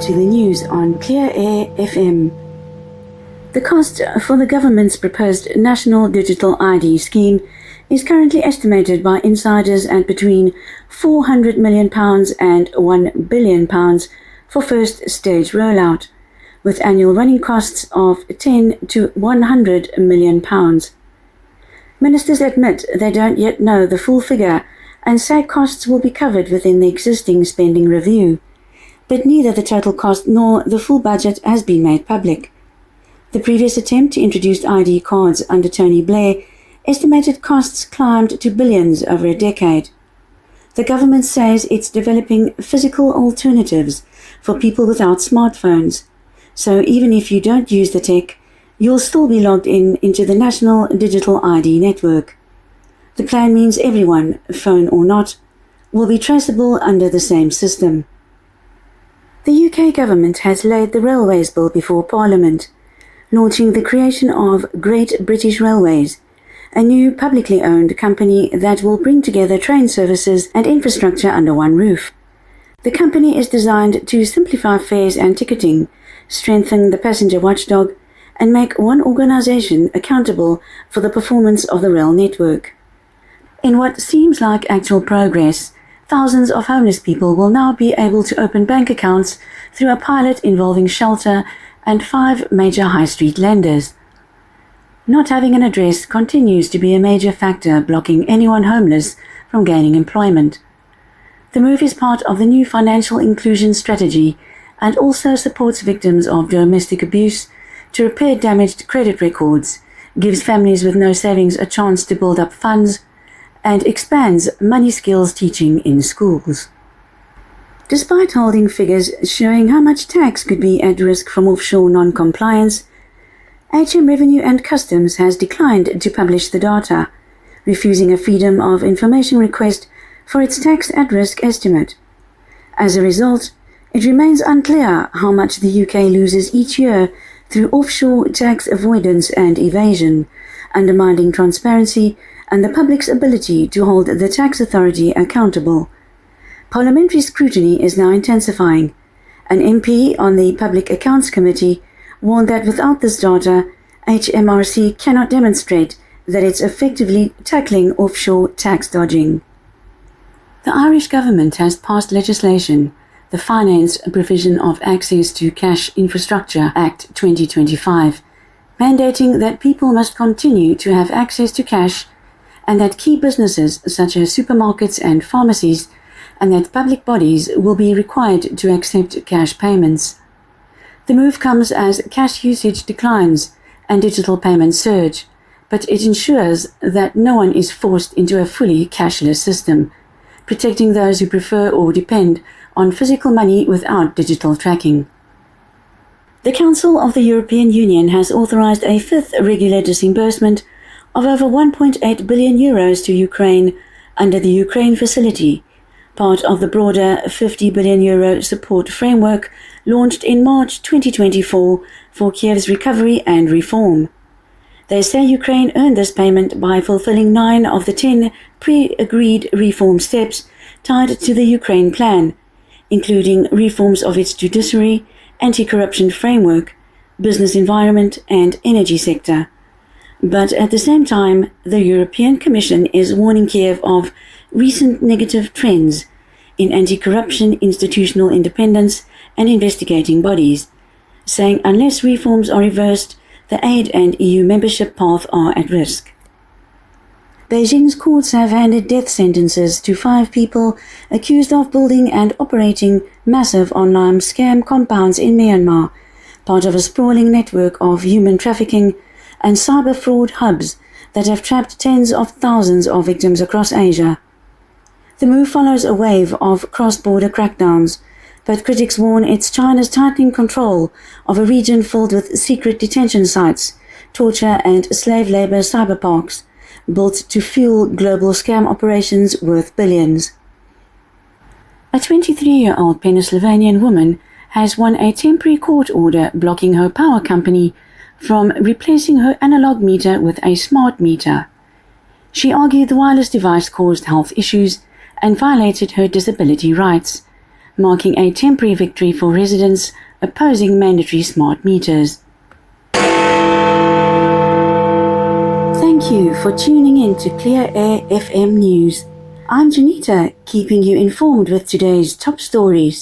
to the news on Clear Air FM. The cost for the government's proposed National Digital ID scheme is currently estimated by insiders at between £400 million and £1 billion for first stage rollout, with annual running costs of £10 to £100 million. Ministers admit they don't yet know the full figure and say costs will be covered within the existing spending review, but neither the total cost nor the full budget has been made public. The previous attempt to introduce ID cards under Tony Blair estimated costs climbed to billions over a decade. The government says it's developing physical alternatives for people without smartphones, so even if you don't use the tech, you'll still be logged into the National Digital ID network. The plan means everyone, phone or not, will be traceable under the same system. The UK government has laid the Railways Bill before Parliament, launching the creation of Great British Railways, a new publicly owned company that will bring together train services and infrastructure under one roof. The company is designed to simplify fares and ticketing, strengthen the passenger watchdog, and make one organisation accountable for the performance of the rail network. In what seems like actual progress, thousands of homeless people will now be able to open bank accounts through a pilot involving Shelter and 5 major high street lenders. Not having an address continues to be a major factor blocking anyone homeless from gaining employment. The move is part of the new financial inclusion strategy and also supports victims of domestic abuse to repair damaged credit records, gives families with no savings a chance to build up funds, and expands money skills teaching in schools. Despite holding figures showing how much tax could be at risk from offshore non-compliance, HM Revenue and Customs has declined to publish the data, refusing a Freedom of Information request for its tax at risk estimate. As a result, it remains unclear how much the UK loses each year through offshore tax avoidance and evasion, undermining transparency and the public's ability to hold the tax authority accountable. Parliamentary scrutiny is now intensifying. An MP on the Public Accounts Committee warned that without this data, HMRC cannot demonstrate that it's effectively tackling offshore tax dodging. The Irish government has passed legislation, the Finance Provision of Access to Cash Infrastructure Act 2025, mandating that people must continue to have access to cash and that key businesses such as supermarkets and pharmacies and that public bodies will be required to accept cash payments. The move comes as cash usage declines and digital payments surge, but it ensures that no one is forced into a fully cashless system, protecting those who prefer or depend on physical money without digital tracking. The Council of the European Union has authorized a fifth regular disbursement of over €1.8 billion to Ukraine under the Ukraine Facility, part of the broader €50 billion support framework launched in March 2024 for Kiev's recovery and reform. They say Ukraine earned this payment by fulfilling 9 of the 10 pre-agreed reform steps tied to the Ukraine plan, including reforms of its judiciary, anti-corruption framework, business environment and energy sector. But at the same time, the European Commission is warning Kiev of recent negative trends in anti-corruption, institutional independence and investigating bodies, saying unless reforms are reversed, the aid and EU membership path are at risk. Beijing's courts have handed death sentences to 5 people accused of building and operating massive online scam compounds in Myanmar, part of a sprawling network of human trafficking and cyber fraud hubs that have trapped tens of thousands of victims across Asia. The move follows a wave of cross-border crackdowns, but critics warn it's China's tightening control of a region filled with secret detention sites, torture and slave labor cyberparks, built to fuel global scam operations worth billions. A 23-year-old Pennsylvanian woman has won a temporary court order blocking her power company from replacing her analog meter with a smart meter. She argued the wireless device caused health issues and violated her disability rights, marking a temporary victory for residents opposing mandatory smart meters. Thank you for tuning in to Clear Air FM News. I'm Janita, keeping you informed with today's top stories.